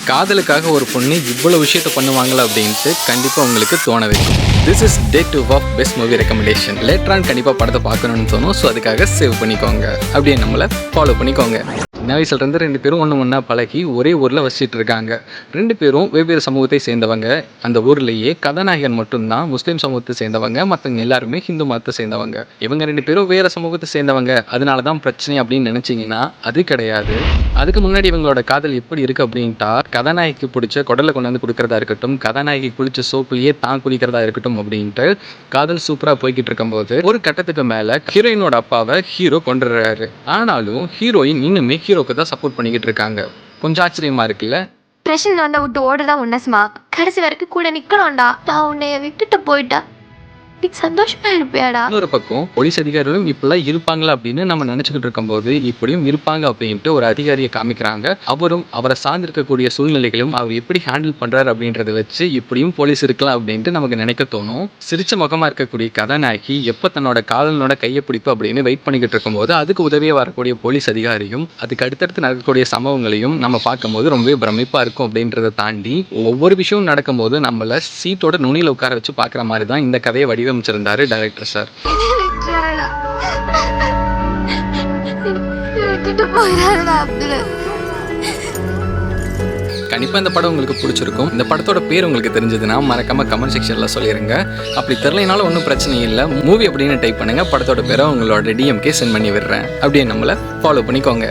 காதலுக்காக ஒரு பொண்ணு இவ்வளோ விஷயத்த பண்ணுவாங்களா அப்படின்ட்டு கண்டிப்பாக உங்களுக்கு தோண வைக்கும். This is day 2 of best movie recommendation. லேட்டரான் கண்டிப்பாக படத்தை பார்க்கணும்னு தோணும். ஸோ அதுக்காக சேவ் பண்ணிக்கோங்க, அப்படியே நம்மளை ஃபாலோ பண்ணிக்கோங்க. சின்ன வயசுலேருந்து 2 பேரும் ஒன்றா பழகி ஒரே ஊரில் வசிச்சுட்டு இருக்காங்க. 2 பேரும் வெவ்வேறு சமூகத்தை சேர்ந்தவங்க. அந்த ஊர்லேயே கதாநாயகன் மட்டும்தான் முஸ்லீம் சமூகத்தை சேர்ந்தவங்க, மற்றவங்க எல்லாருமே ஹிந்து மதத்தை சேர்ந்தவங்க. இவங்க 2 பேரும் வேறு சமூகத்தை சேர்ந்தவங்க, அதனால தான் பிரச்சனை அப்படின்னு நினச்சிங்கன்னா அது கிடையாது. அதுக்கு முன்னாடி இவங்களோட காதல் எப்படி இருக்குது அப்படின்ட்டா, கதாநாயகிக்கு பிடிச்ச குடலை கொண்டு வந்து கொடுக்குறதா இருக்கட்டும், கதாநாயகி குளிச்ச சோப்புலேயே தான் குளிக்கிறதா இருக்கட்டும் அப்படின்ட்டு காதல் சூப்பராக போய்கிட்டு இருக்கும்போது ஒரு கட்டத்துக்கு மேலே ஹீரோயினோட அப்பாவை ஹீரோ கொண்டுடுறாரு. ஆனாலும் ஹீரோயின் இன்னுமே ஹீரோக்கு தான் சப்போர்ட் பண்ணிக்கிட்டு இருக்காங்க. கொஞ்சம் ஆச்சரியமா இருக்குல்ல? பிரச்சனை வந்தா விட்டு ஓடுதான் உன்னஸ்மா, கடைசி வரைக்கும் கூட நிக்கணும்டா. நான் உன்னைய விட்டுட்டு போயிட்டா நீ சந்தோஷமா இருப்பியாடா? இன்னொரு பக்கம் போலீஸ் அதிகாரிகளும் இப்பெல்லாம் இருப்பாங்களா அப்படின்னு நம்ம நினைச்சுக்கிட்டு இருக்கும்போது இப்படியும் இருப்பாங்க அப்படின்ட்டு ஒரு அதிகாரியை காமிக்கிறாங்க. அவரும் அவரை சார்ந்திருக்கக்கூடிய சூழ்நிலைகளும் அவர் எப்படி ஹேண்டில் பண்றாரு அப்படின்றத வச்சு இப்படியும் போலீஸ் இருக்கலாம் அப்படின்ட்டு நமக்கு நினைக்க தோணும். சிரிச்ச முகமா இருக்கக்கூடிய கதாநாயகி எப்ப தன்னோட காதலனோட கையை பிடிப்பு அப்படின்னு வெயிட் பண்ணிக்கிட்டு இருக்கும்போது அதுக்கு உதவியாக வரக்கூடிய போலீஸ் அதிகாரியும் அதுக்கு அடுத்தடுத்து நடக்கக்கூடிய சம்பவங்களையும் நம்ம பார்க்கும்போது ரொம்பவே பிரமிப்பா இருக்கும். அப்படின்றத தாண்டி ஒவ்வொரு விஷயமும் நடக்கும்போது நம்மள சீட்டோட நுனியில் உட்கார வச்சு பார்க்குற மாதிரி தான் இந்த கதையை வடிவமைச்சிருந்தாரு டைரக்டர் சார். கண்டிப்பாக இந்த படம் உங்களுக்கு பிடிச்சிருக்கும். இந்த படத்தோட பேர் உங்களுக்கு தெரிஞ்சதுன்னா மறக்காம கமெண்ட் செக்ஷனில் சொல்லிடுங்க. அப்படி தெரியலனாலும் ஒன்றும் பிரச்சனை இல்லை, மூவி அப்படின்னு டைப் பண்ணுங்க, படத்தோட பேரை உங்களோட டிஎம்கே சென்ட் பண்ணி விடுறேன், அப்படியே நம்மளை ஃபாலோ பண்ணிக்கோங்க.